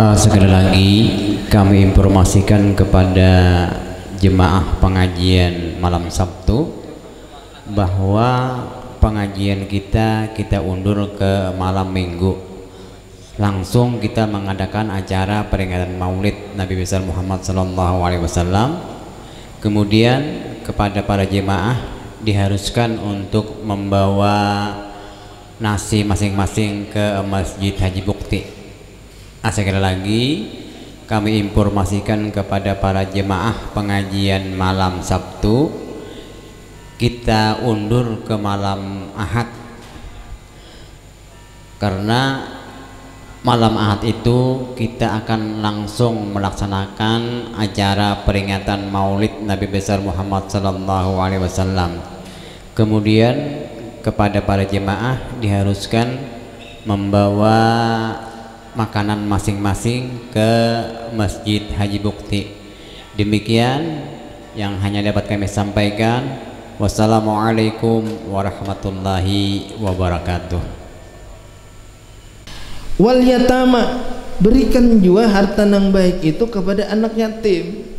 Sekali lagi kami informasikan kepada jemaah pengajian malam Sabtu bahwa pengajian kita undur ke malam Minggu. Langsung kita mengadakan acara peringatan Maulid Nabi besar Muhammad SAW. Kemudian kepada para jemaah diharuskan untuk membawa nasi masing-masing ke Masjid Haji Bukti. Sekali lagi kami informasikan kepada para jemaah pengajian malam Sabtu kita undur ke malam Ahad, karena malam Ahad itu kita akan langsung melaksanakan acara peringatan Maulid Nabi besar Muhammad SAW. Kemudian kepada para jemaah diharuskan membawa makanan masing-masing ke Masjid Haji Bukti. Demikian yang hanya dapat kami sampaikan. Wassalamualaikum warahmatullahi wabarakatuh. Wal yatama, berikan juga harta yang baik itu kepada anak yatim.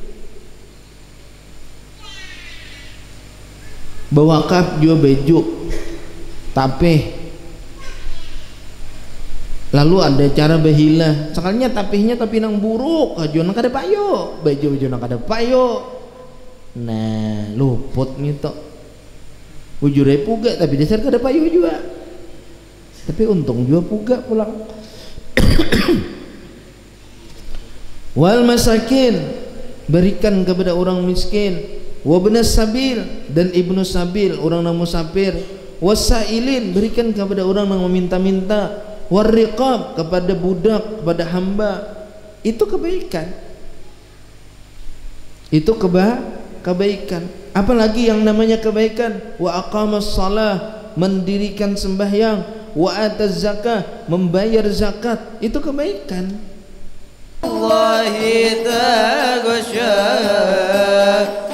Bewakaf juga bejuk tapih. Lalu ada cara behilah, sekalinya tapihnya tapi nang buruk, aja nang kada payo, baju nang kada payo. Nah, luput gitu. Ujure puga tapi dasar kada payo juga. Tapi untung juga puga pulang. Wal masakin, berikan kepada orang miskin. Wabnas sabil, dan ibnu sabil, orang yang musafir. Wasailin, berikan kepada orang yang meminta-minta. Warriqab, kepada budak, kepada hamba. Itu kebaikan. Itu kebaikan. Apalagi yang namanya kebaikan? Wa aqamas salah, mendirikan sembahyang. Wa ataz zakah, membayar zakat. Itu kebaikan. Allahi taghsha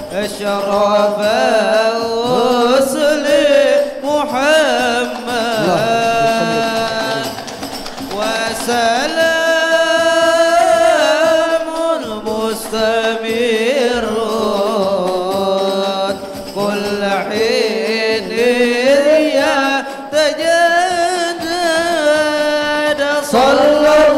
asyrafal rusuli Muhammad wa salamul mustamirun kull hin ya tajaddad sallallahu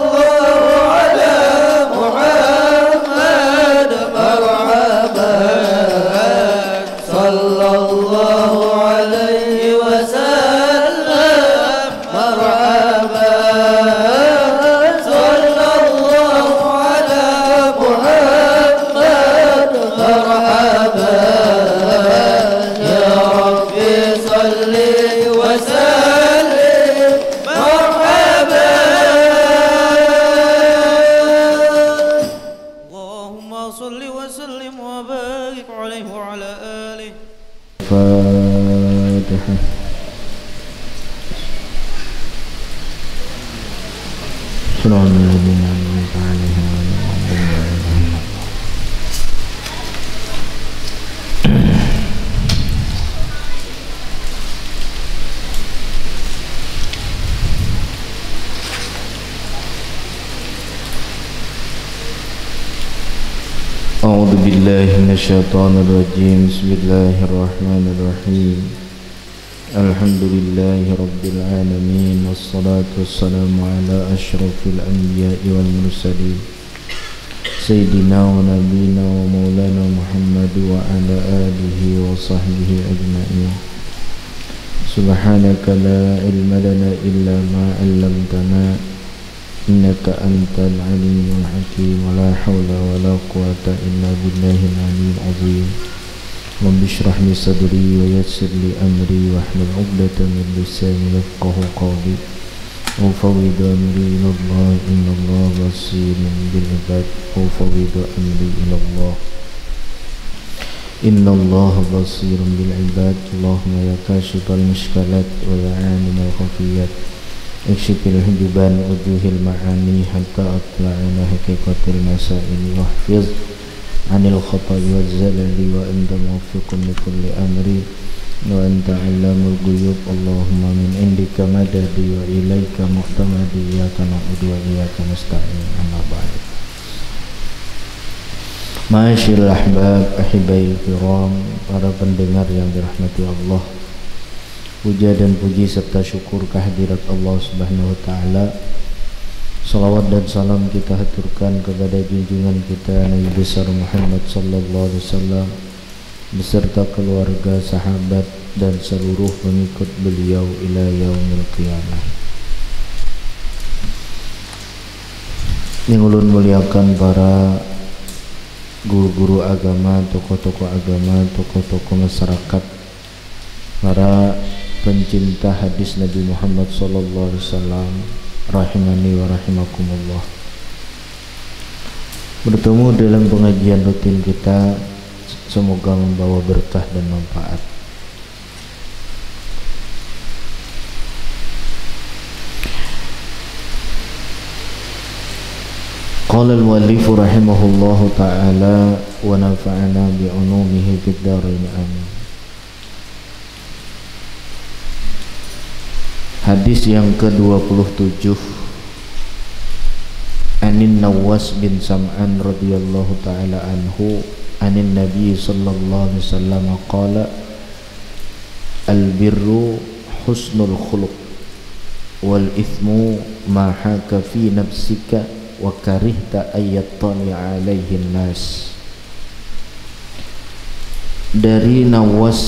Minasyaitonirrajim. Bismillahirrahmanirrahim. Alhamdulillahi rabbil alamin, wassalatu wassalamu ala asyrafil anbiya'i wal mursalin sayyidina wa nabiyina wa maulana Muhammad wa ala alihi wa sahbihi ajma'in. Subhanaka la ilma lana illa ma 'allamtana innaka antal alimul hakim. La hawla wa la quwata illa billahil aliyyil azim. Rabbi shrah li sadri wa yassir li amri wahlul 'uqdatam min lisani yafqahu qawli. Ufawwidu amri ila Allah, innallaha basirun bil ibad. Ufawwidu amri ila Allah, innallaha basirun bil ibad. Allahumma ya kashifal mushkilat wa ya 'alimal khafiyat, ikshifil hujuban wujuhil ma'ani hatta atla'ana haqiqatil masaili wahfiz anil khata'i waz zalali wa anta muwaffiqun li kulli amri wa anta 'allamul ghuyub. Allahumma min indika madadi wa ilaika mu'tamadi, iyyaka na'budu wa iyyaka nasta'in. Amma ba'd. Ma'asyiral ahbab, ahibail kiram, para pendengar yang dirahmati Allah, puja dan puji serta syukur kehadirat Allah Subhanahu wa taala. Salawat dan salam kita haturkan kepada junjungan kita Nabi besar Muhammad sallallahu alaihi wasallam beserta keluarga, sahabat dan seluruh pengikut beliau ila yaumil qiyamah. Yang ulun muliakan para guru-guru agama, tokoh-tokoh agama, tokoh-tokoh masyarakat, para pencinta hadis Nabi Muhammad sallallahu alaihi wasallam, rahimani wa rahimakumullah. Bertemu dalam pengajian rutin kita, semoga membawa berkah dan manfaat. Qala al-muallif rahimahullahu ta'ala wa nafa'ana bi'ulumihi fid dharain amin. Hadis yang ke-27, Anin Nawas bin Sam'an radhiyallahu ta'ala anhu, Anin Nabi sallallahu alaihi wasallam qala, Al-birru husnul khuluq, wal ithmu ma haka fi nafsika wa karihta ayyattali alaihin nas. Dari Nawas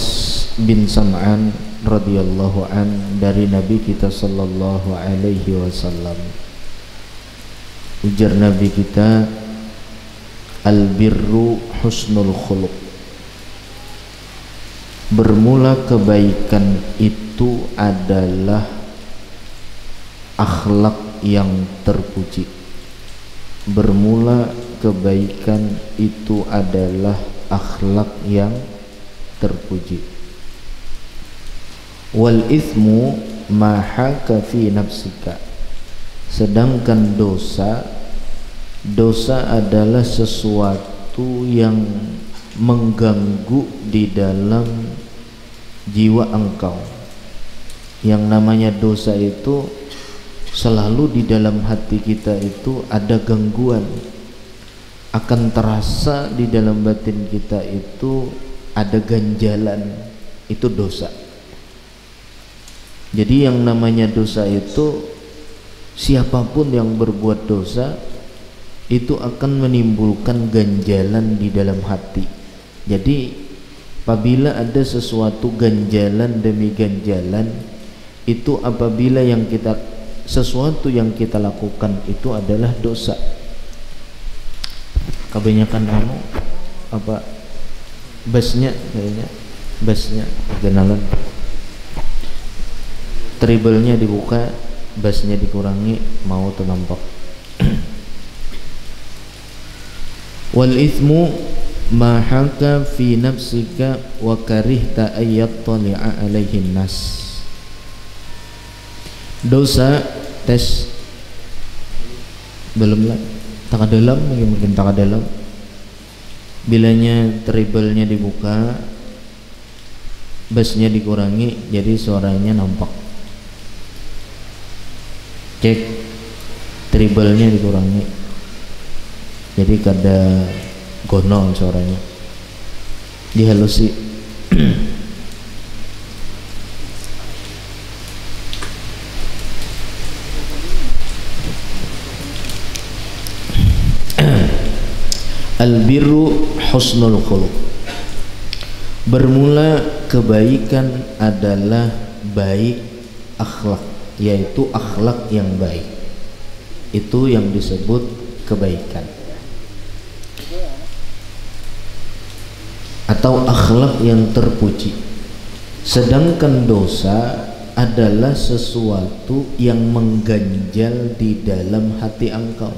bin Sam'an radhiyallahu an, dari Nabi kita sallallahu alaihi wasallam, ujar Nabi kita, al-birru husnul khuluq, bermula kebaikan itu adalah akhlak yang terpuji. Bermula kebaikan itu adalah akhlak yang terpuji. Wal ithmu ma haka fi nafsika, sedangkan dosa adalah sesuatu yang mengganggu di dalam jiwa engkau. Yang namanya dosa itu selalu di dalam hati kita itu ada gangguan, akan terasa di dalam batin kita itu ada ganjalan, itu dosa. Jadi yang namanya dosa itu, siapapun yang berbuat dosa itu akan menimbulkan ganjalan di dalam hati. Jadi apabila ada sesuatu ganjalan demi ganjalan, itu apabila sesuatu yang kita lakukan itu adalah dosa. Kebanyakan bassnya kayaknya, bassnya kenalan, treble-nya dibuka, bassnya dikurangi, mau ternampak. Wal ithmu ma haka fi nafsika wa karihta ayyattali'a alaihin nas. Dosa, tes belum lah, tak dalam, mungkin tak dalam. Bilanya treble-nya dibuka, bassnya dikurangi, jadi suaranya nampak. Cek, treble-nya dikurangi, jadi kada gonol suaranya, dihalusi. Al-birru husnul khuluq, bermula kebaikan adalah baik akhlak, yaitu akhlak yang baik. Itu yang disebut kebaikan atau akhlak yang terpuji. Sedangkan dosa adalah sesuatu yang mengganjal di dalam hati engkau.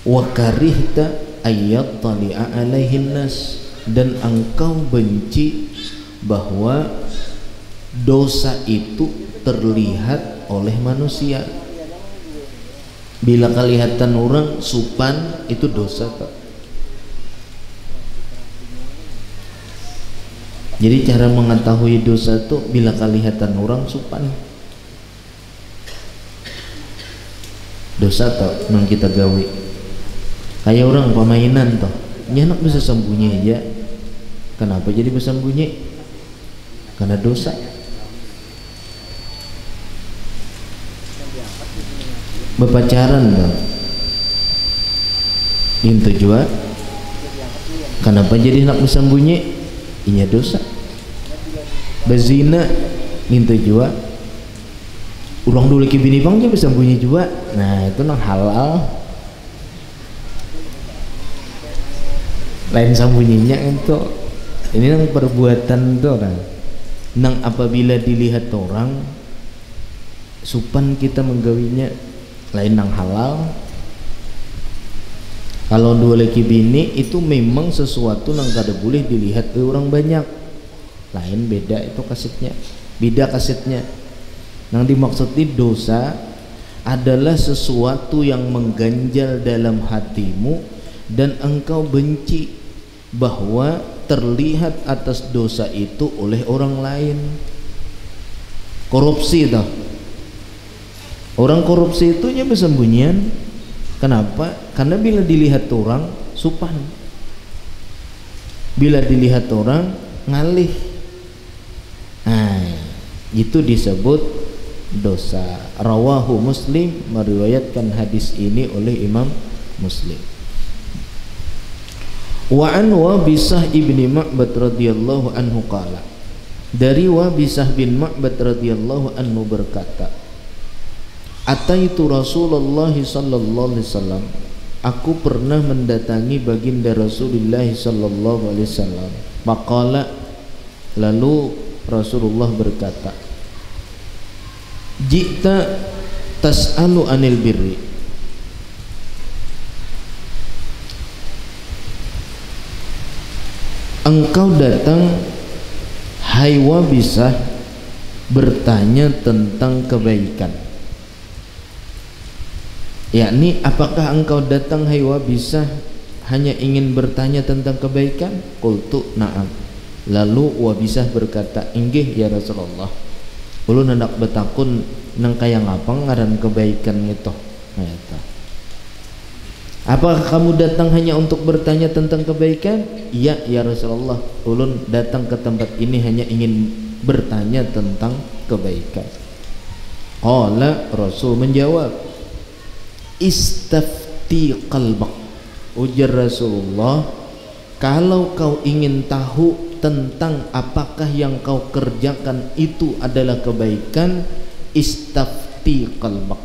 Wa karihta ayyattali'a alaihin nas, dan engkau benci bahwa dosa itu terlihat oleh manusia. Bila kelihatan orang supan, itu dosa, Pak. Jadi cara mengetahui dosa itu bila kelihatan orang sopan. Dosa toh yang kita gawe. Kayak orang pemainan toh, nyanak bisa sembunyi aja. Kenapa jadi bisa sembunyi? Karena dosa. Berpacaran toh, itu juga. Kenapa jadi nak bisa sembunyi? Inya dosa. Berzina itu juga. Ulang dulu ke bini bang bisa sembunyi juga. Nah itu nang halal. Lain sembunyinya itu. Ini nang perbuatan itu orang. Nang apabila dilihat orang, supan kita menggawinya. Lain nang halal. Kalau dua laki bini itu memang sesuatu yang kada boleh dilihat oleh orang banyak. Lain beda itu kasetnya. Beda kasetnya. Yang dimaksud di dosa adalah sesuatu yang mengganjal dalam hatimu dan engkau benci bahwa terlihat atas dosa itu oleh orang lain. Korupsi toh. Orang korupsi itu nya bersembunyian. Kenapa? Karena bila dilihat orang supan, bila dilihat orang ngalih, nah itu disebut dosa. Rawahu Muslim, meriwayatkan hadis ini oleh Imam Muslim. Wa an Wabisah ibni Ma'bad radhiyallahu anhu qala, dari Wabisah bin Ma'bad radhiyallahu anhu berkata, Ataitu Rasulullah sallallahu alaihi wasallam, aku pernah mendatangi baginda Rasulullah sallallahu alaihi wasallam. Maqala, lalu Rasulullah berkata, Jita tas'alu anil birri, engkau datang hai Wabisah bertanya tentang kebaikan. Yakni apakah engkau datang hai Wabisah hanya ingin bertanya tentang kebaikan? Qultu na'am. Lalu Wabisah berkata, inggih ya Rasulullah. Ulun hendak betakun nang kaya ngapang ngaran kebaikan itu. Apakah kamu datang hanya untuk bertanya tentang kebaikan? Iya ya Rasulullah. Ulun datang ke tempat ini hanya ingin bertanya tentang kebaikan. Qala, Rasul menjawab, Istafti qalbak. Ujar Rasulullah, kalau kau ingin tahu tentang apakah yang kau kerjakan itu adalah kebaikan, istafti qalbak,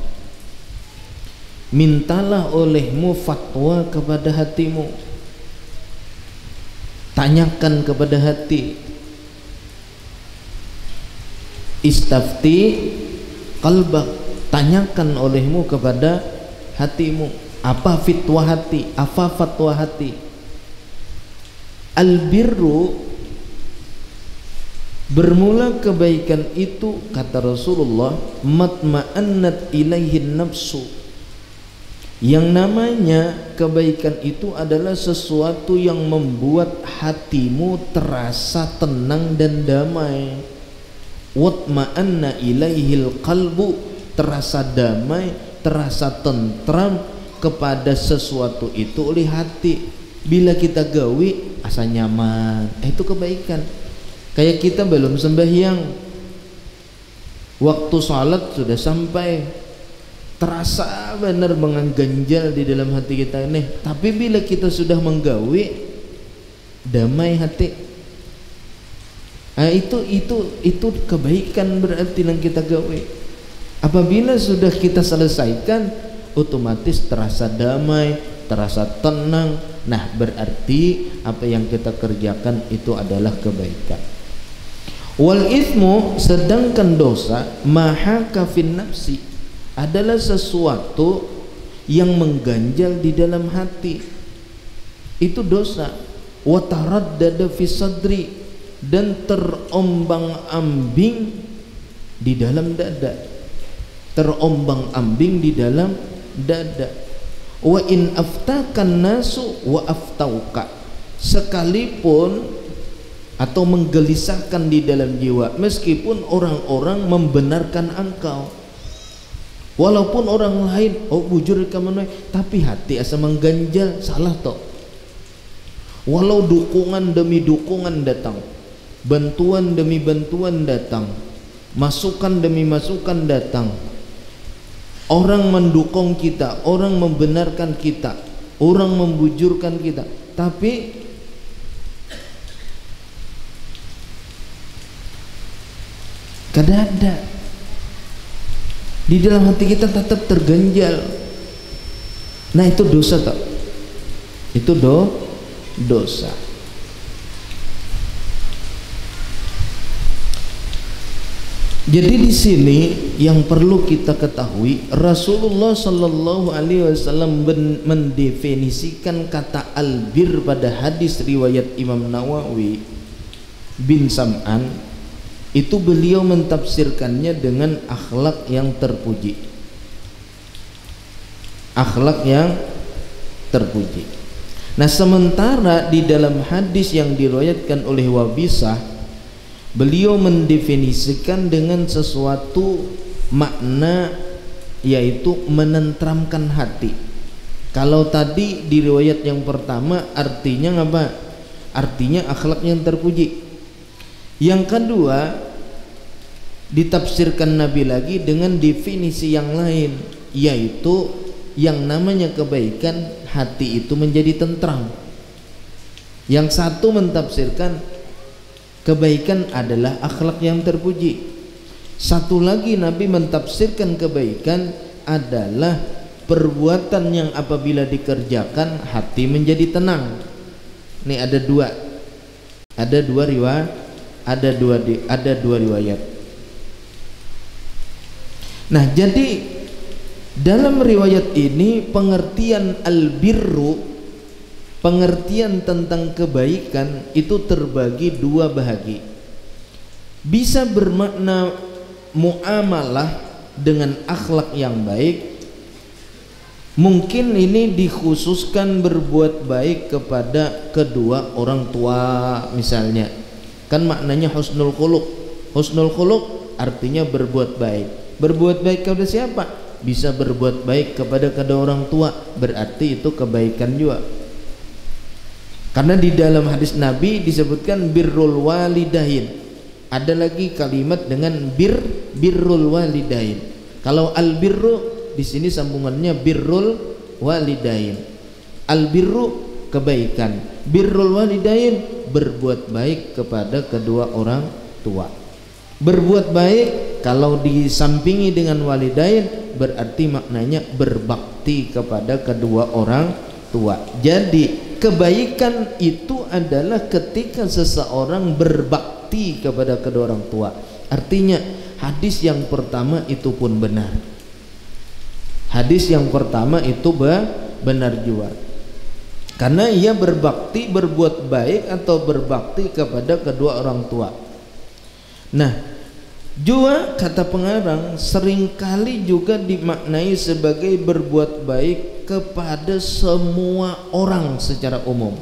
mintalah olehmu fatwa kepada hatimu. Tanyakan kepada hati. Istafti qalbak, tanyakan olehmu kepada hatimu. Apa fitwa hati? Apa fatwa hati? Al-birru, bermula kebaikan itu, kata Rasulullah, matma'annat ilaihin nafsu. Yang namanya kebaikan itu adalah sesuatu yang membuat hatimu terasa tenang dan damai. Watma'anna ilaihil qalbu, terasa damai, terasa tentram kepada sesuatu itu oleh hati. Bila kita gawe asa nyaman, itu kebaikan. Kayak kita belum sembahyang, waktu salat sudah sampai, terasa benar mengganjal di dalam hati kita nih. Tapi bila kita sudah menggawe, damai hati. Itu kebaikan berarti yang kita gawe. Apabila sudah kita selesaikan, otomatis terasa damai, terasa tenang. Nah, berarti apa yang kita kerjakan itu adalah kebaikan. Wal ithmu, sedangkan dosa, mahaka fin nafsi, adalah sesuatu yang mengganjal di dalam hati. Itu dosa. Wa taraddada fi sadri, dan terombang-ambing di dalam dada. Terombang-ambing di dalam dada. Wa in aftakan nasu wa aftauka, sekalipun atau menggelisahkan di dalam jiwa, meskipun orang-orang membenarkan engkau, walaupun orang lain oh bujur kamu, tapi hati asa mengganjal, salah toh. Walau dukungan demi dukungan datang, bantuan demi bantuan datang, masukan demi masukan datang, orang mendukung kita, orang membenarkan kita, orang membujurkan kita, tapi kadang-kadang di dalam hati kita tetap terganjal. Nah itu dosa tak? Itu dosa. Jadi di sini yang perlu kita ketahui, Rasulullah Sallallahu Alaihi Wasallam mendefinisikan kata albir pada hadis riwayat Imam Nawawi bin Sam'an. Itu beliau mentafsirkannya dengan akhlak yang terpuji. Akhlak yang terpuji. Nah sementara di dalam hadis yang diriwayatkan oleh Wabisah, beliau mendefinisikan dengan sesuatu makna, yaitu menenteramkan hati. Kalau tadi di riwayat yang pertama artinya apa? Artinya akhlak yang terpuji. Yang kedua ditafsirkan Nabi lagi dengan definisi yang lain, yaitu yang namanya kebaikan hati itu menjadi tentram. Yang satu mentafsirkan kebaikan adalah akhlak yang terpuji. Satu lagi Nabi mentafsirkan kebaikan adalah perbuatan yang apabila dikerjakan hati menjadi tenang. Ini ada dua riwayat. Nah, jadi dalam riwayat ini pengertian albirru, pengertian tentang kebaikan itu terbagi dua bahagi. Bisa bermakna muamalah dengan akhlak yang baik. Mungkin ini dikhususkan berbuat baik kepada kedua orang tua misalnya. Kan maknanya husnul khuluq. Husnul khuluq artinya berbuat baik. Berbuat baik kepada siapa? Bisa berbuat baik kepada kedua orang tua, berarti itu kebaikan juga. Karena di dalam hadis Nabi disebutkan birrul walidain. Ada lagi kalimat dengan birrul walidain. Kalau albirru di sini sambungannya birrul walidain. Albirru kebaikan, birrul walidain berbuat baik kepada kedua orang tua. Berbuat baik kalau disampingi dengan walidain berarti maknanya berbakti kepada kedua orang tua. Jadi kebaikan itu adalah ketika seseorang berbakti kepada kedua orang tua. Artinya hadis yang pertama itu pun benar. Hadis yang pertama itu benar juga. Karena ia berbakti, berbuat baik atau berbakti kepada kedua orang tua. Nah, juga kata pengarang seringkali juga dimaknai sebagai berbuat baik kepada semua orang secara umum.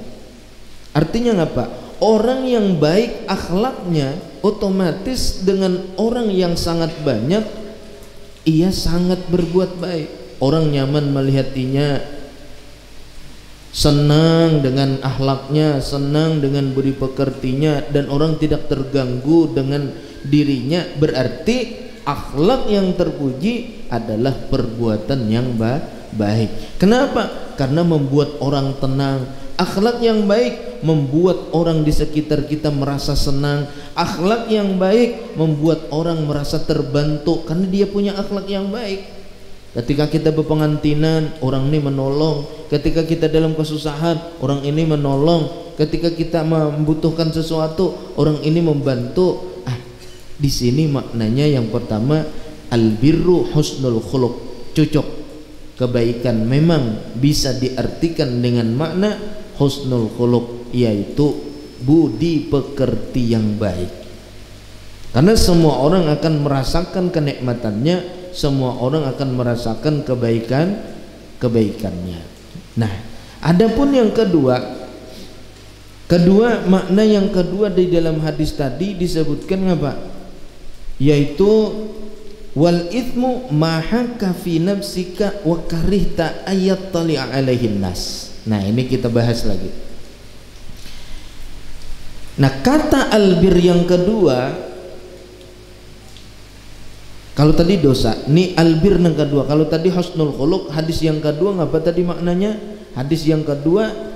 Artinya apa? Orang yang baik akhlaknya otomatis dengan orang yang sangat banyak ia sangat berbuat baik. Orang nyaman melihatnya, senang dengan akhlaknya, senang dengan budi pekertinya, dan orang tidak terganggu dengan dirinya. Berarti akhlak yang terpuji adalah perbuatan yang baik. Kenapa? Karena membuat orang tenang. Akhlak yang baik membuat orang di sekitar kita merasa senang. Akhlak yang baik membuat orang merasa terbantu karena dia punya akhlak yang baik. Ketika kita berpengantinan, orang ini menolong. Ketika kita dalam kesusahan, orang ini menolong. Ketika kita membutuhkan sesuatu, orang ini membantu. Di sini maknanya yang pertama albirru husnul khuluq, cocok. Kebaikan memang bisa diartikan dengan makna husnul khuluq, yaitu budi pekerti yang baik. Karena semua orang akan merasakan kenikmatannya, semua orang akan merasakan kebaikannya. Nah, adapun yang kedua, Kedua, makna yang kedua di dalam hadis tadi disebutkan apa? Yaitu wal ithmu ma haka fi nafsika wa karihta ayat tali'a alaihin nas. Nah, ini kita bahas lagi. Nah, kata albir yang kedua, kalau tadi dosa, nih albir yang kedua. Kalau tadi husnul khuluq, hadis yang kedua ngapa tadi maknanya? Hadis yang kedua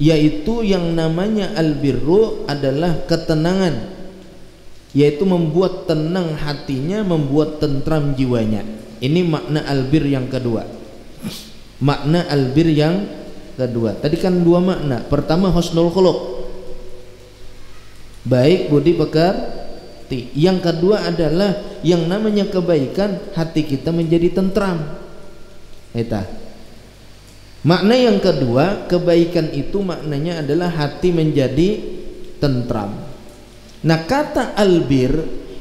yaitu yang namanya albirru adalah ketenangan, yaitu membuat tenang hatinya, membuat tentram jiwanya. Ini makna albir yang kedua. Makna albir yang kedua. Tadi kan dua makna. Pertama husnul khuluq, baik budi pekerti. Yang kedua adalah yang namanya kebaikan, hati kita menjadi tentram. Eta. Makna yang kedua, kebaikan itu maknanya adalah hati menjadi tentram. Nah, kata albir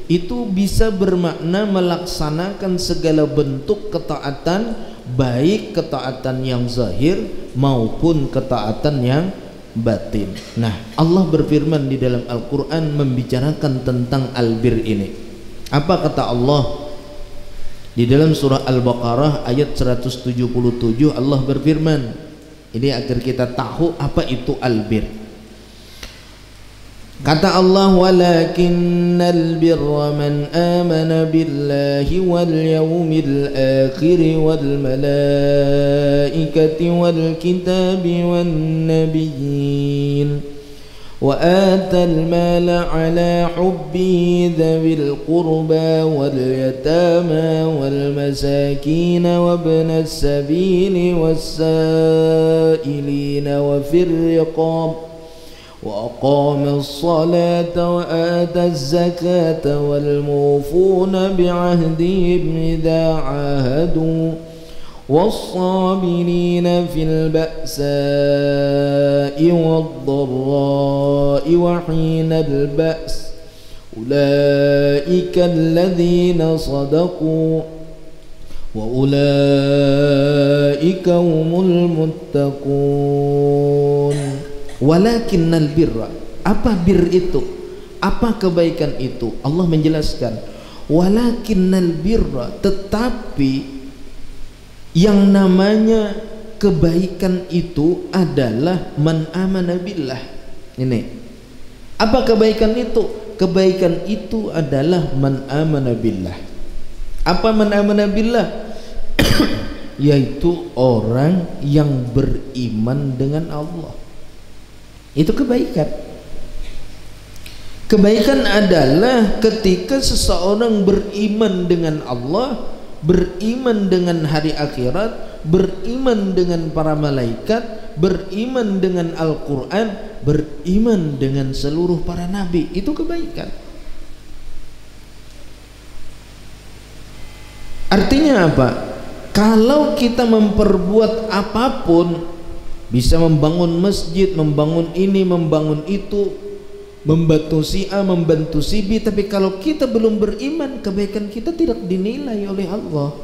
itu bisa bermakna melaksanakan segala bentuk ketaatan, baik ketaatan yang zahir maupun ketaatan yang batin. Nah, Allah berfirman di dalam Al-Quran membicarakan tentang albir ini. Apa kata Allah? Di dalam surah Al-Baqarah ayat 177 Allah berfirman, ini agar kita tahu apa itu albir. Kata Allah, walakinnal birra man amana billahi wal yawmil akhir wal malaikati wal kitabi wan nabiyyin وآتى المال على حبه ذوي القربى واليتامى والمساكين وابن السبيل والسائلين وفي الرقاب وأقام الصلاة وآتى الزكاة والموفون بعهدهم إذا عاهدوا والصابرين في البأساء والضراء وحين البأس أولئك الذين صدقوا وأولئك هم المتقون. Walakinnal birra, apa bir itu? Apa kebaikan itu? Allah menjelaskan, walakinnal birra, tetapi yang namanya kebaikan itu adalah man amana billah. Ini apa kebaikan itu? Kebaikan itu adalah man amana billah. Apa man amana billah? Yaitu orang yang beriman dengan Allah. Itu kebaikan. Kebaikan adalah ketika seseorang beriman dengan Allah, beriman dengan hari akhirat, beriman dengan para malaikat, beriman dengan Al-Quran, beriman dengan seluruh para nabi. Itu kebaikan. Artinya apa? Kalau kita memperbuat apapun, bisa membangun masjid, membangun ini, membangun itu, membantu si A, membantu si B, tapi kalau kita belum beriman, kebaikan kita tidak dinilai oleh Allah.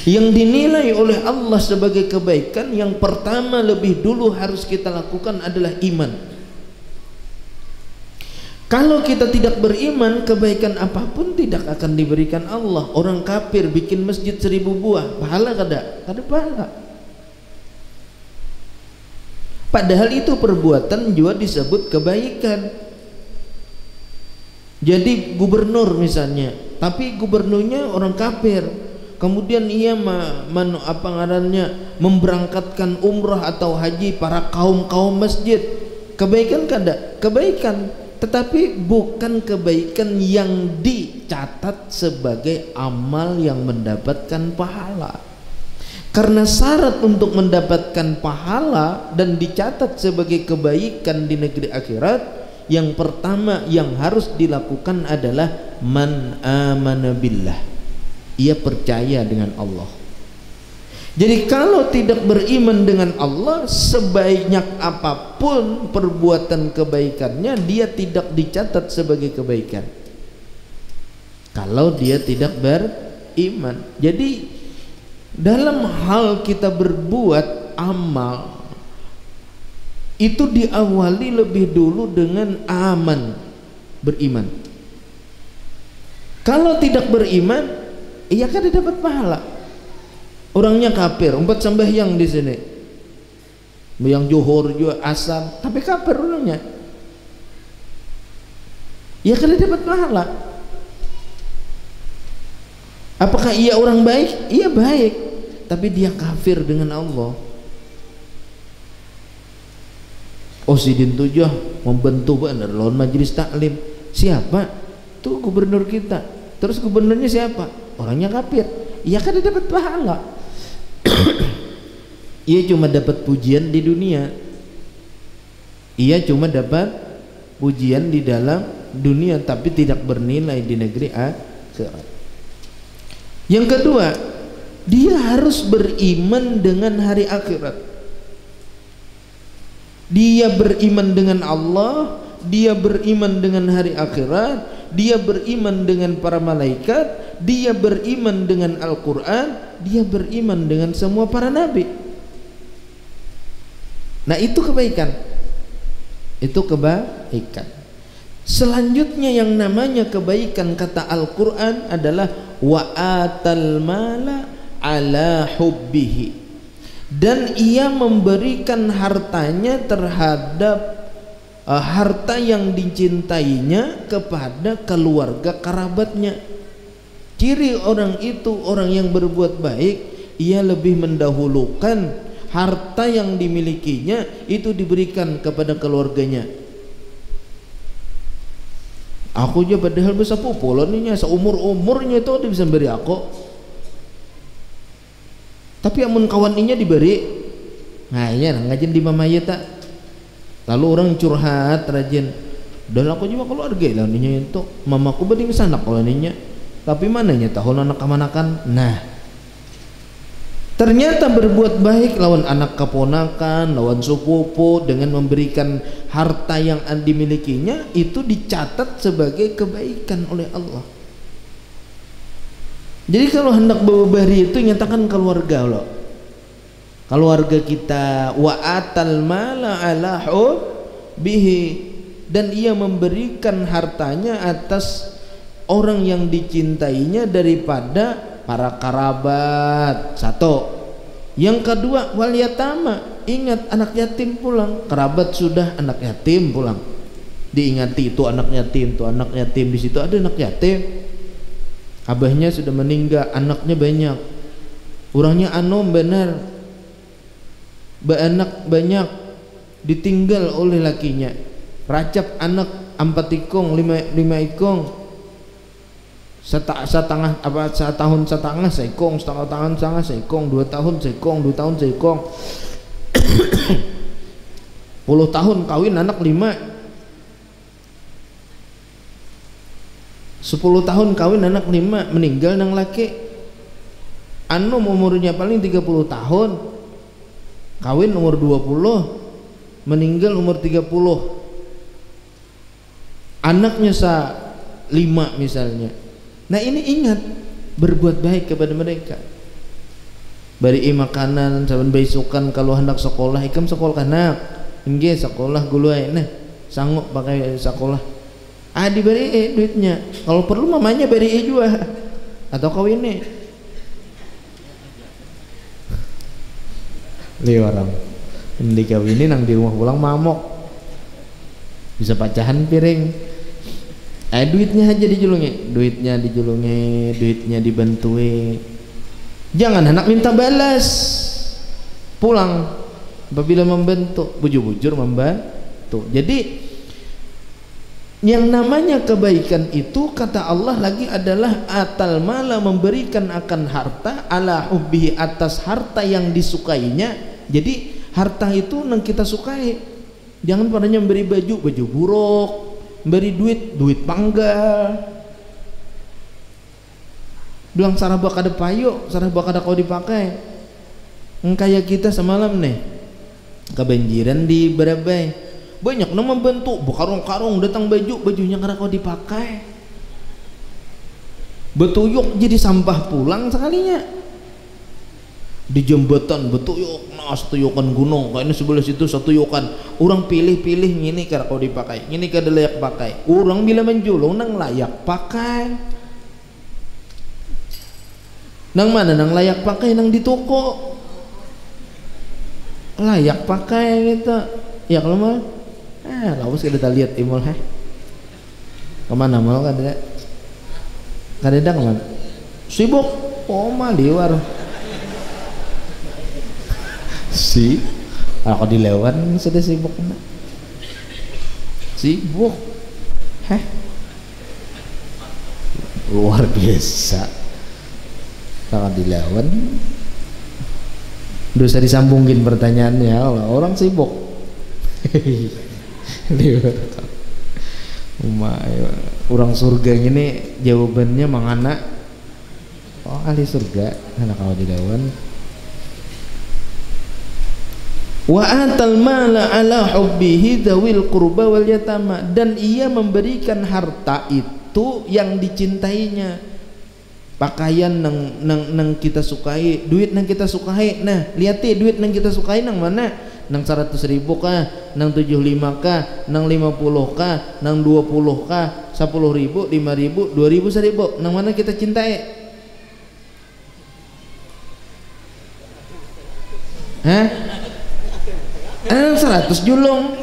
Yang dinilai oleh Allah sebagai kebaikan, yang pertama lebih dulu harus kita lakukan adalah iman. Kalau kita tidak beriman, kebaikan apapun tidak akan diberikan Allah. Orang kafir bikin masjid 1000 buah, pahala kada? Kada pahala. Padahal itu perbuatan juga disebut kebaikan. Jadi gubernur misalnya, tapi gubernurnya orang kafir, kemudian ia memberangkatkan umrah atau haji para kaum masjid, kebaikan kada? Kebaikan, tetapi bukan kebaikan yang dicatat sebagai amal yang mendapatkan pahala. Karena syarat untuk mendapatkan pahala dan dicatat sebagai kebaikan di negeri akhirat, yang pertama yang harus dilakukan adalah man amana billah. Ia percaya dengan Allah. Jadi kalau tidak beriman dengan Allah, sebanyak apapun perbuatan kebaikannya, dia tidak dicatat sebagai kebaikan kalau dia tidak beriman. Jadi dalam hal kita berbuat amal, itu diawali lebih dulu dengan aman, beriman. Kalau tidak beriman, iya kan dia dapat pahala. Orangnya kafir, umpet sembahyang di sini, yang zuhur juga asar, tapi kafir orangnya, iya kan dia dapat pahala. Apakah ia orang baik? Iya baik, tapi dia kafir dengan Allah. Oh sidin tujuh membentuk benar lawan majelis taklim. Siapa? Tuh gubernur kita. Terus gubernurnya siapa? Orangnya kafir. Iya kan dia dapat pahala. Ia cuma dapat pujian di dunia. Ia cuma dapat pujian di dalam dunia, tapi tidak bernilai di negeri akhirat. Yang kedua, dia harus beriman dengan hari akhirat. Dia beriman dengan Allah, dia beriman dengan hari akhirat, dia beriman dengan para malaikat, dia beriman dengan Al-Quran, dia beriman dengan semua para nabi. Nah itu kebaikan. Itu kebaikan. Selanjutnya yang namanya kebaikan kata Al-Quran adalah wa atal mala ala hubbihi, dan ia memberikan hartanya terhadap harta yang dicintainya kepada keluarga kerabatnya. Ciri orang itu orang yang berbuat baik, ia lebih mendahulukan harta yang dimilikinya itu diberikan kepada keluarganya. Aku aja padahal bisa populonnya seumur-umurnya itu dia bisa beri aku, tapi amun kawannya diberi. Nah iya ngajin di mamaya tak. Lalu orang curhat rajin, dan aku juga keluarga lah ninya itu mamaku banding sanak kalau ninya, tapi mananya tahun anak kamanakan. Nah ternyata berbuat baik lawan anak keponakan, lawan sepupu dengan memberikan harta yang dimilikinya itu dicatat sebagai kebaikan oleh Allah. Jadi kalau hendak berbari itu nyatakan keluarga loh, keluarga kita. Wa atal mala ala hubbihi, dan ia memberikan hartanya atas orang yang dicintainya daripada para kerabat. Satu. Yang kedua wal yatama, ingat anak yatim pulang. Kerabat sudah, anak yatim pulang diingati, itu anak yatim, itu anak yatim, di situ ada anak yatim, abahnya sudah meninggal, anaknya banyak, orangnya anom benar, anak banyak, ditinggal oleh lakinya, racap anak 4 ikong 5 ikong, setengah apa setahun setengah seikong, setengah tahun setengah seikong, 2 tahun seikong, 2 tahun seikong, 10 tahun kawin anak 5, 10 tahun kawin anak 5, meninggal nang laki, anu umurnya paling 30 tahun, kawin umur 20, meninggal umur 30, anaknya 5 misalnya. Nah ini ingat berbuat baik kepada mereka, beri makanan saban besukan kalau hendak sekolah, ikam sekolah anak enggak sekolah guluai, nah sanggup pakai sekolah, diberi duitnya, kalau perlu mamanya beri juga atau kawinnya orang di kawinin nang di rumah pulang mamok bisa pacahan piring. Duitnya aja dijulungi, duitnya dibantui. Jangan anak minta balas pulang apabila membantu, bujur-bujur membantu. Jadi yang namanya kebaikan itu kata Allah lagi adalah atal mala, memberikan akan harta, ala hubbihi, atas harta yang disukainya. Jadi harta itu yang kita sukai, jangan padanya memberi baju buruk, beri duit panggal, bilang sarah bakada payo, sarah bakada kau dipakai. Kayak kita semalam nih kebanjiran di Barabai, banyak nama membantu, karung-karung datang bajunya karena kau dipakai, betuyuk jadi sampah pulang sekalinya. di jembatan betuyuk tuyukan gunung kayaknya sebelah situ satuyukan orang pilih-pilih ini kada kau dipakai ini kada layak pakai orang bila menjulung nang layak pakai nang mana nang layak pakai nang di toko layak pakai gitu ya kalau mal kau sih kita lihat imul kemana mal kada kemana sibuk mah liwar si aku dilewan sudah sibuk luar biasa kalau dilawan dosa disambungin pertanyaannya orang sibuk orang surga ini jawabannya mangana ahli surga karena kalau dilawan wa atal mala ala hubbihi dzawil qurba wal yatama dan ia memberikan harta itu yang dicintainya pakaian nang kita sukai duit nang kita sukai nah lihat duit nang kita sukai nang mana nang 100.000 kah nang 75 kah nang 50 kah nang 20 kah 10.000 5.000 2.000 1.000 nang mana kita cintai Nang 100 julung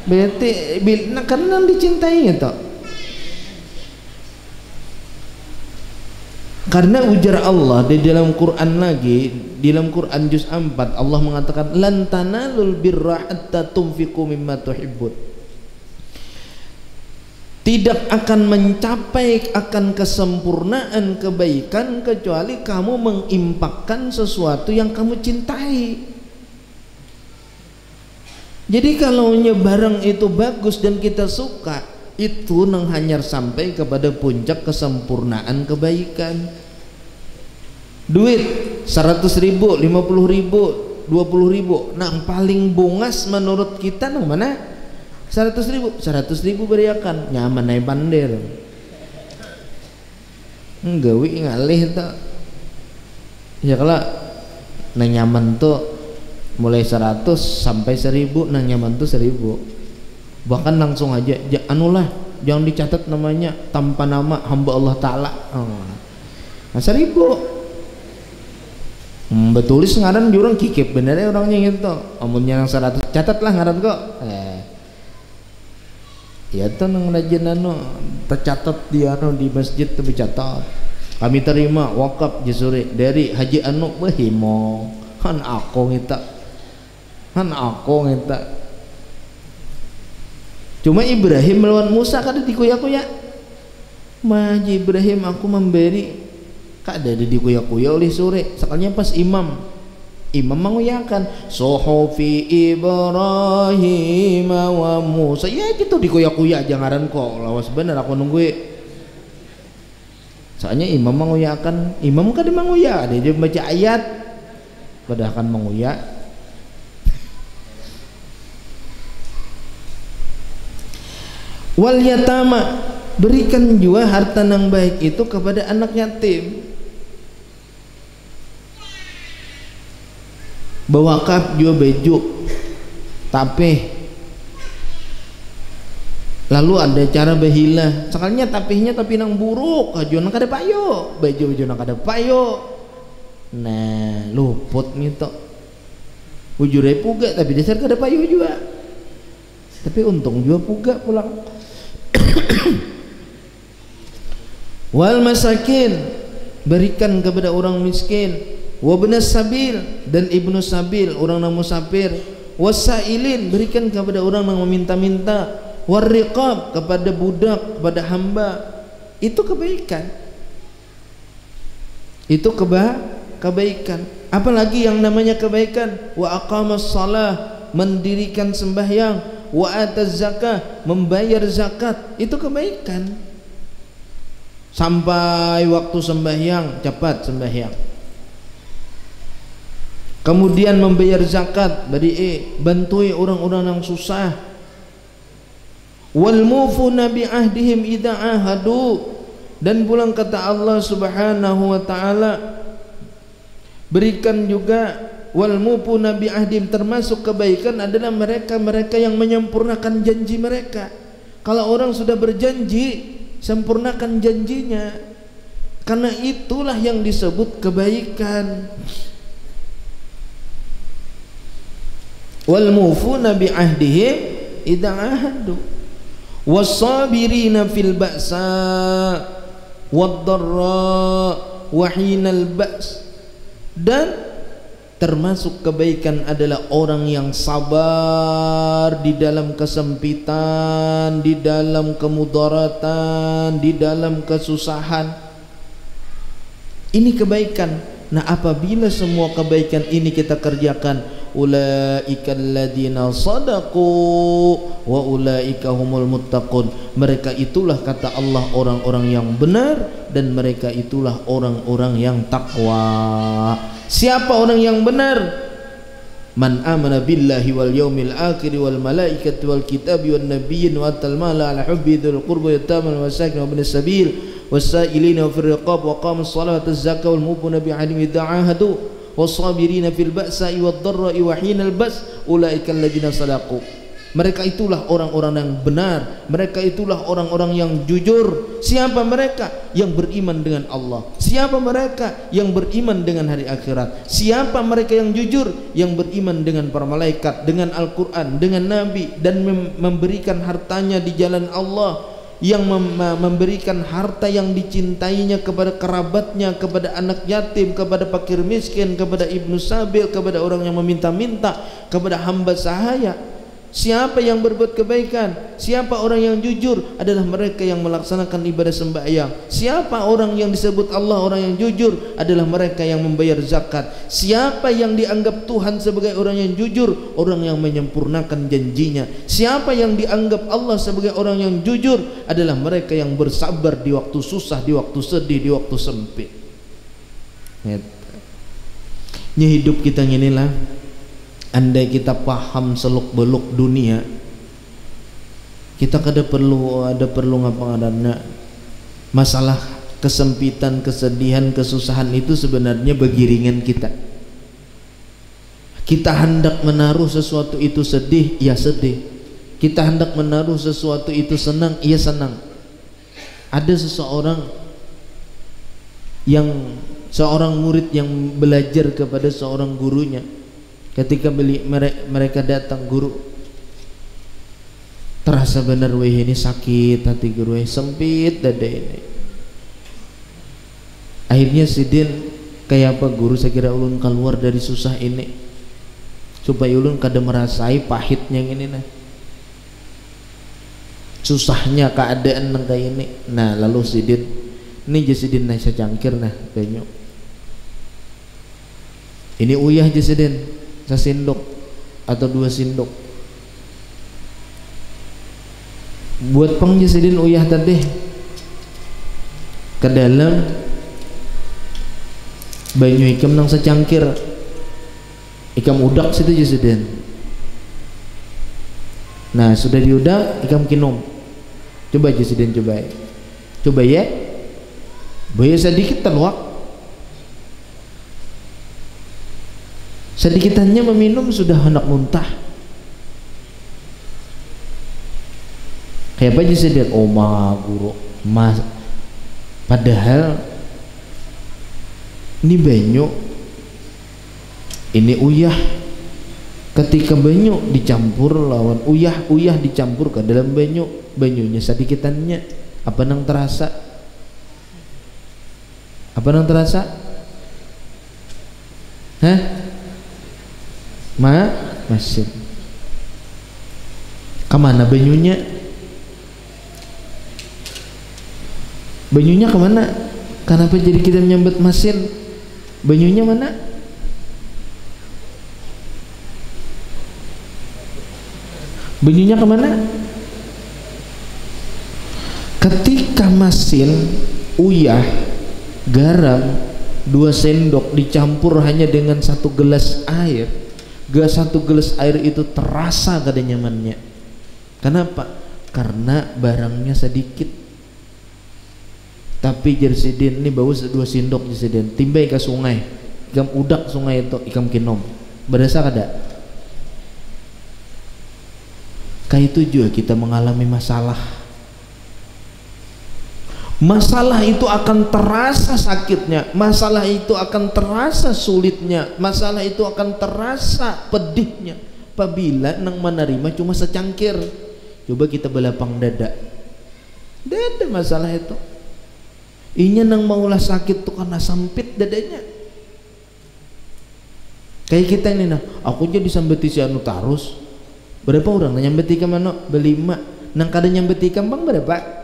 berarti karena dicintai itu karena ujar Allah di dalam Quran lagi di dalam Quran juz 4 Allah mengatakan lan tanalul birra hatta tunfiqu mimma tuhibbun tidak akan mencapai akan kesempurnaan kebaikan kecuali kamu mengimpakkan sesuatu yang kamu cintai. Jadi kalau barang itu bagus dan kita suka itu nang hanyar sampai kepada puncak kesempurnaan kebaikan. Duit 100.000, 50.000, 20.000 nang paling bungas menurut kita nang mana? 100.000 beriakan nyaman naik bandir nggawi ngalih tak ya kalau nang nyaman tuh mulai 100 sampai 1.000 nang nyaman tuh 1.000 bahkan langsung aja anulah jangan dicatat namanya tanpa nama hamba Allah Ta'ala nah 1.000 betulis ngaran jurang kikip benernya orangnya gitu amunnya nang 100 catatlah ngaran kok ya tuh nang rajin tercatat di di masjid tuh dicatat kami terima wakaf jasuri dari Haji Anu behimo kan aku ngita cuma Ibrahim melawan Musa kada dikuya-kuya Haji Ibrahim aku memberi kada ada dikuya-kuya oleh sore sekalinya pas imam menguyakan sohofi Ibrahim wa Musa ya gitu dikuya-kuya jangan kok lawas bener aku nunggu soalnya imam menguyakan imam kada menguya dia baca ayat pada akan menguya wal yatama berikan juga harta yang baik itu kepada anak yatim bawakaf juga baju tapi lalu ada cara behila sekalinya tapihnya tapi nang buruk aja nang kada payo baju nang kada payo nah luput gitu ujure puga tapi dasar kada payo juga tapi untung juga puga pulang wal masakin berikan kepada orang miskin wabnas sabil dan ibnu sabil orang yang musafir wasailin berikan kepada orang yang meminta-minta warriqab kepada budak kepada hamba itu kebaikan kebaikan apalagi yang namanya kebaikan wa aqamas shalah mendirikan sembahyang wa ataz zakah membayar zakat itu kebaikan sampai waktu sembahyang cepat sembahyang kemudian membayar zakat dari bantui orang-orang yang susah wal mufuna bi ahdihim idza ahadu dan pulang kata Allah Subhanahu wa taala Berikan juga wal mufuna bi ahdim, termasuk kebaikan adalah mereka-mereka yang menyempurnakan janji mereka. Kalau orang sudah berjanji, sempurnakan janjinya, karena itulah yang disebut kebaikan. Wal mufuna bi ahdihim idza ahadu was-sabirina fil ba'sa wad-dharra wa hinal ba's. Dan termasuk kebaikan adalah orang yang sabar di dalam kesempitan, di dalam kemudaratan, di dalam kesusahan. Ini kebaikan. Nah, apabila semua kebaikan ini kita kerjakan, ulaikal ladzina shadaqu wa ulaika humul muttaqun, mereka itulah kata Allah orang-orang yang benar, dan mereka itulah orang-orang yang takwa. Siapa orang yang benar? Man amana billahi wal yaumil akhir wal malaikati wal kitabi wan nabiyyin wa atal mala ala hubbi dzil qurba yatama wal masakin wa ibn sabil was-sa'ilina fil riqab wa qamas salata az-zakata wal mufuna bi ahdim idza ahadu was-sabirina fil ba'sa'i wad-dharra'i wa hinal ba's ulaika alladziina sadaqu. Mereka itulah orang-orang yang benar, mereka itulah orang-orang yang jujur. Siapa mereka? Yang beriman dengan Allah. Siapa mereka? Yang beriman dengan hari akhirat. Siapa mereka yang jujur? Yang beriman dengan para malaikat, dengan Al-Quran, dengan Nabi, dan memberikan hartanya di jalan Allah, yang memberikan harta yang dicintainya kepada kerabatnya, kepada anak yatim, kepada fakir miskin, kepada ibnu sabil, kepada orang yang meminta-minta, kepada hamba sahaya. Siapa yang berbuat kebaikan? Siapa orang yang jujur? Adalah mereka yang melaksanakan ibadah sembahyang. Siapa orang yang disebut Allah orang yang jujur? Adalah mereka yang membayar zakat. Siapa yang dianggap Tuhan sebagai orang yang jujur? Orang yang menyempurnakan janjinya. Siapa yang dianggap Allah sebagai orang yang jujur? Adalah mereka yang bersabar di waktu susah, di waktu sedih, di waktu sempit. Ini hidup kita inilah. Andai kita paham seluk-beluk dunia, kita kada perlu ngapa-ngapain. Masalah kesempitan, kesedihan, kesusahan itu sebenarnya bagiringan kita. Kita hendak menaruh sesuatu itu sedih, ya sedih. Kita hendak menaruh sesuatu itu senang, ya senang. Ada seorang murid yang belajar kepada seorang gurunya. Ketika mereka datang, guru, terasa benar weh ini sakit hati guru, sempit dada ini. Akhirnya sidin kayak apa guru, saya kira ulun keluar dari susah ini supaya ulun kada merasai pahitnya ini nah, susahnya keadaan nang kayak ini. Nah lalu sidin ini jasidin nah saya cangkir nah banyak ini uyah jasidin sesendok atau 2 sendok buat pengjasidin uyah tadi ke dalam banyu ikam nang secangkir ikam udak situ jasidin. Nah sudah diudak ikam kinum, coba jasidin coba ya boya sedikit terluak. Sedikitannya meminum sudah hendak muntah. Kayak apa aja sih dia? Oh ma guru, mas. Padahal ini banyu, ini uyah. Ketika banyu dicampur lawan uyah dicampur ke dalam banyunya sedikitannya apa nang terasa? Apa nang terasa? Hah? Masin. Kemana banyunya? Banyunya kemana? Kenapa jadi kita menyambut masin? Banyunya mana? Banyunya kemana? Ketika masin, uyah, garam 2 sendok dicampur hanya dengan 1 gelas air, 1 gelas air itu terasa kada nyamannya. Kenapa? Karena barangnya sedikit. Tapi jersidin ini bawa 2 sendok jersidin timbai ke sungai ikam udak sungai itu ikam kinom berasa kada. Kayak itu juga kita mengalami masalah. Masalah itu akan terasa sakitnya, masalah itu akan terasa sulitnya, masalah itu akan terasa pedihnya apabila nang menerima cuma secangkir. Coba kita belapang dada, dada masalah itu. Inya nang maulah sakit tuh karena sempit dadanya. Kayak kita ini nah, aku jadi sambeti si anu tarus. Berapa orang nang nyambeti ka mano? Belima. Nang kada nyambeti ka bang berapa?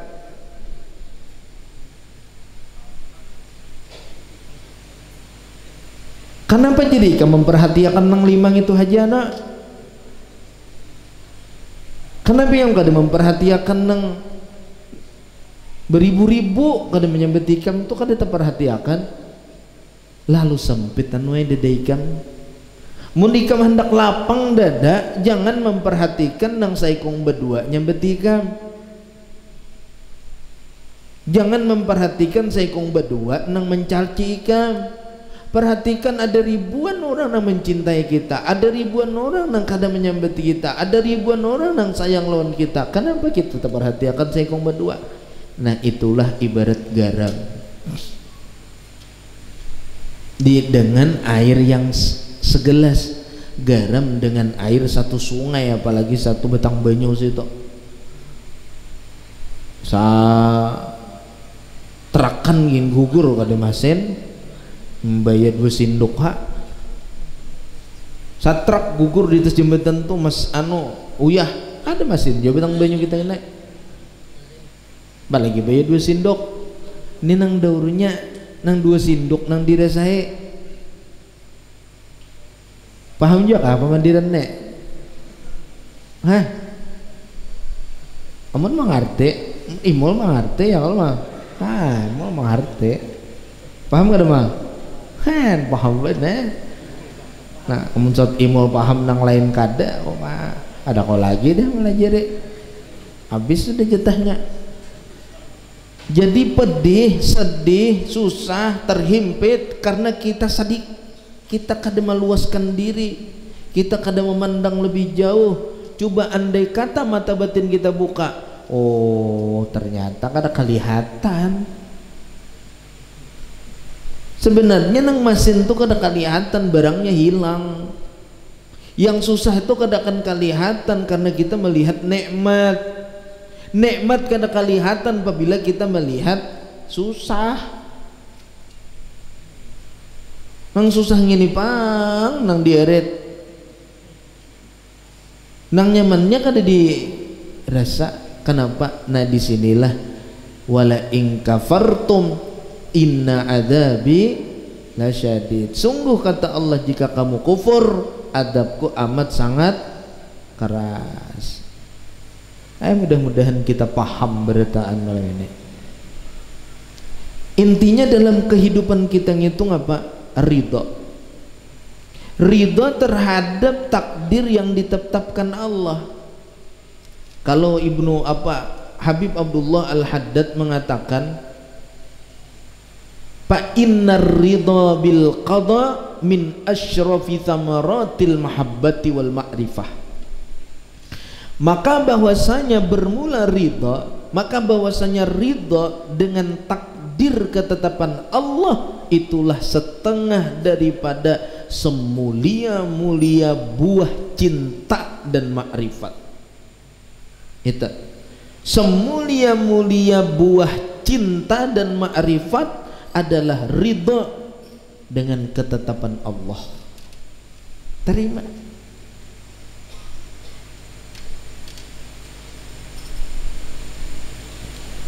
Kenapa jadi kamu memperhatikan nang limang itu haja anak? Kenapa yang kada memperhatikan nang beribu-ribu kada menyambetikan itu kada terperhatikan? Lalu sempitan wae dedaikan. Mun dikam hendak lapang dada, jangan memperhatikan nang saikong berdua nyambetikan. Jangan memperhatikan saikong berdua nang mencalci ikam. Perhatikan ada ribuan orang yang mencintai kita, ada ribuan orang yang kadang menyambeti kita, ada ribuan orang yang sayang lawan kita. Kenapa kita tetap perhatikan saikong berdua? Nah itulah ibarat garam dengan air yang segelas, garam dengan air satu sungai, apalagi satu batang banyu situ. Sa terakan gin gugur kada masen membayar 2 sindok ha. Satrak gugur di atas jembatan tuh mas anu uyah ada masin jembatan banyu kita kena. Balagi bayar 2 sindok. Ini nang daurnya nang 2 sindok nang dirasai. Paham juga apa mandiran nek? Hah? Amun mengerti, imul mengerti ya kalau mah. Ah, imul mengerti. Paham kada mah? Han paham bener. Nah, amun saat imul paham nang lain kada, oh mah ada kau lagi dah melajari. Habis sudah jatahnya. Jadi pedih, sedih, susah, terhimpit karena kita sedih, kita kada meluaskan diri, kita kada memandang lebih jauh. Coba andai kata mata batin kita buka, oh ternyata kada kelihatan. Sebenarnya nang masin tuh kada kelihatan, barangnya hilang. Yang susah itu kada akan kelihatan karena kita melihat nikmat. Nikmat kada kelihatan apabila kita melihat susah. Nang susah ngini pang, nang dieret, nang nyamannya kada dirasa. Kenapa? Nah disinilah wala in kafartum inna adabi lasyadid. Sungguh kata Allah, jika kamu kufur, adabku amat sangat keras. Ayo mudah-mudahan kita paham beritaan malam ini. Intinya dalam kehidupan kita ngitung apa? Ridho. Ridho terhadap takdir yang ditetapkan Allah. Kalau Ibnu Habib Abdullah Al-Haddad mengatakan, fa innar ridha bil qada min asyrafi thamaratil mahabbati wal ma'rifah. Maka bahwasanya bermula ridha, maka bahwasanya ridha dengan takdir ketetapan Allah itulah setengah daripada semulia-mulia buah cinta dan makrifat. Itu semulia-mulia buah cinta dan makrifat adalah ridha dengan ketetapan Allah. Terima.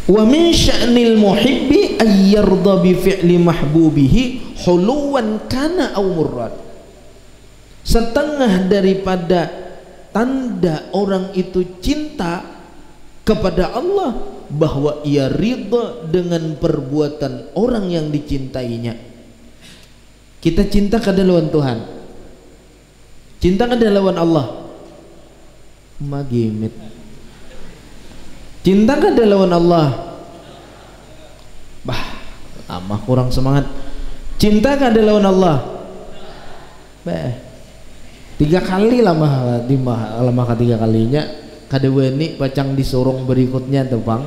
Wa min sya'nil muhibbi ay yarda bi fi'li mahbubihi huluwan kana aw murrad. Setengah daripada tanda orang itu cinta kepada Allah bahwa ia ridha dengan perbuatan orang yang dicintainya. Kita cinta kada lawan Tuhan, cinta kada lawan Allah, magimit. Cinta kada lawan Allah, bah, amah kurang semangat. Cinta kada lawan Allah, 3 kali lama ketiga kalinya kada weni pacang disorong berikutnya tuh bang.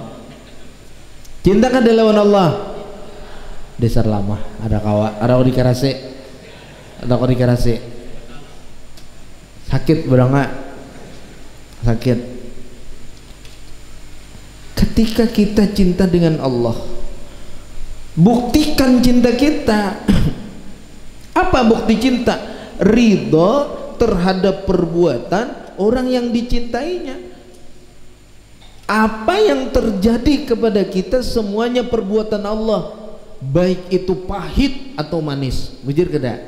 Cinta kada lawan Allah dasar lama ada kau dikarase sakit berangga sakit. Ketika kita cinta dengan Allah, buktikan cinta kita. Apa bukti cinta? Ridho terhadap perbuatan orang yang dicintainya. Apa yang terjadi kepada kita semuanya perbuatan Allah, baik itu pahit atau manis. Bujur kada?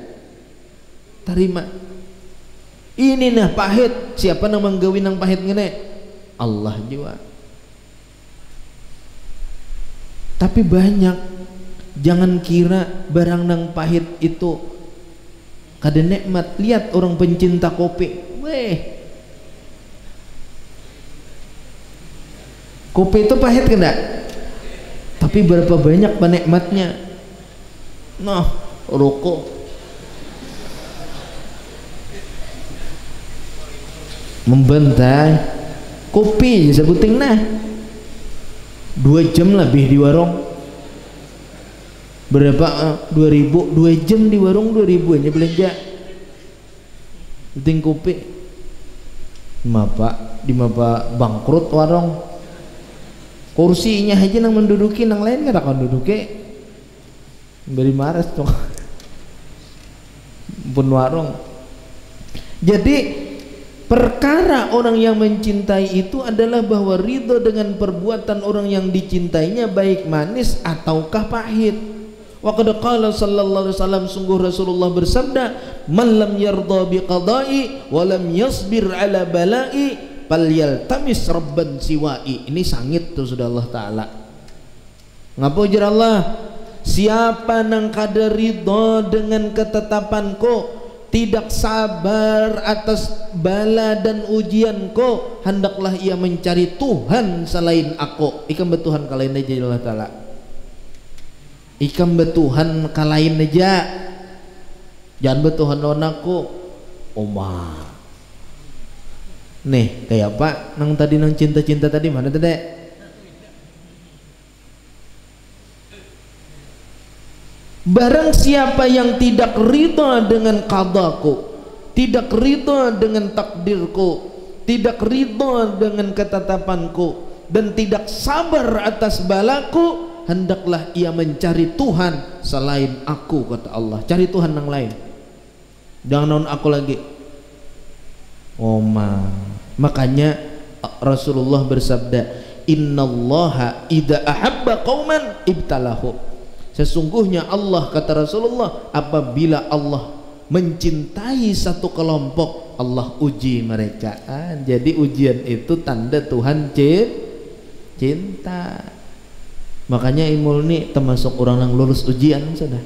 Terima. Ini nah pahit. Siapa yang menggawin yang pahit ngene? Allah juga. Tapi banyak, jangan kira barang nang pahit itu kada nikmat. Lihat orang pencinta kopi, kopi itu pahit kada? Tapi berapa banyak penikmatnya. Nah, rokok membantai kopi sebuting nah 2 jam lebih di warung. Berapa? 2000. 2 jam di warung 2000 aja belanja. Penting kopi. Di mapa bangkrut warung. Kursinya aja nang menduduki, nang lain kada kan duduki. Beri maras tuh. Pun warung. Jadi perkara orang yang mencintai itu adalah bahwa ridho dengan perbuatan orang yang dicintainya baik manis ataukah pahit. Wa qad qala sallallahu alaihi wasallam, sungguh Rasulullah bersabda, man lam yardha biqada'i wa lam yasbir ala bala'i falyaltamis rabban siwa'i. Ini sangit tuh sudah Allah taala. Ngapa ujar Allah? Siapa nang kada ridho dengan ketetapanku, tidak sabar atas bala dan ujianku, hendaklah ia mencari Tuhan selain aku. Ikam betuhan kalain aja Allah taala. Ikam betuhan kalain aja. Jangan betuhan lawan aku. Oma. Nih kayak apa? Nang tadi nang cinta-cinta tadi mana tadi? Barang siapa yang tidak ridha dengan qadaku, tidak ridha dengan takdirku, tidak ridha dengan ketetapanku, dan tidak sabar atas balaku, hendaklah ia mencari Tuhan selain aku, kata Allah. Cari Tuhan yang lain, jangan non aku lagi. Makanya Rasulullah bersabda, innallaha idza ahabba qauman ibtalahu. Sesungguhnya Allah, kata Rasulullah, apabila Allah mencintai satu kelompok, Allah uji mereka. Jadi ujian itu tanda Tuhan cinta. Makanya Imul ini termasuk orang yang lulus ujian sudah.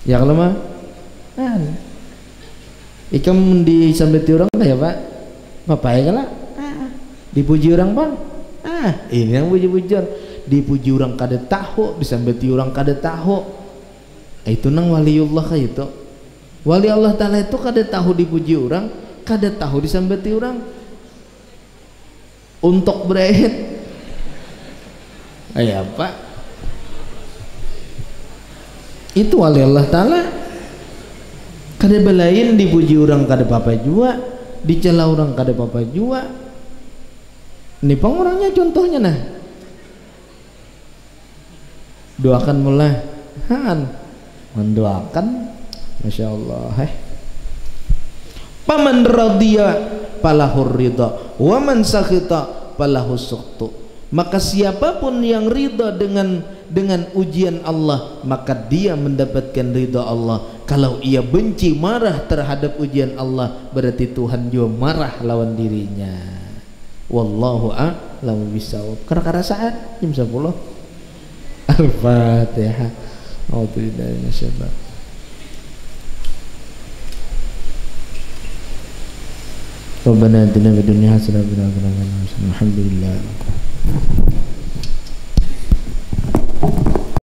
Ya kalau mah ikam disambeti orang kayak Pak Bapak ya kalah dipuji orang Bang. Ini yang puji-puji. Dipuji orang kada tahu, disambeti orang kada tahu. Itu nang waliullah kayak itu. Wali Allah taala itu kada tahu dipuji orang, kada tahu disambeti orang. Untuk berehat. Pak. Itu wali Allah taala. Kada belain dipuji orang kada apa jua, dicela orang kada apa jua. Ini orangnya contohnya nah. Doakan mulai mendoakan, masya Allah. Paman radhiya falahur ridha wa man sakhita falahus sukhtu. Maka siapapun yang ridha dengan ujian Allah, maka dia mendapatkan ridha Allah. Kalau ia benci, marah terhadap ujian Allah, berarti Tuhan juga marah lawan dirinya. Wallahu a'lam bishawab. Karena saat jam 10. Al-Fatihah. A'udzubillahi minasyaitonir rajim. Rabbana atina fid dunya hasanah wa fil akhirati hasanah. Alhamdulillah.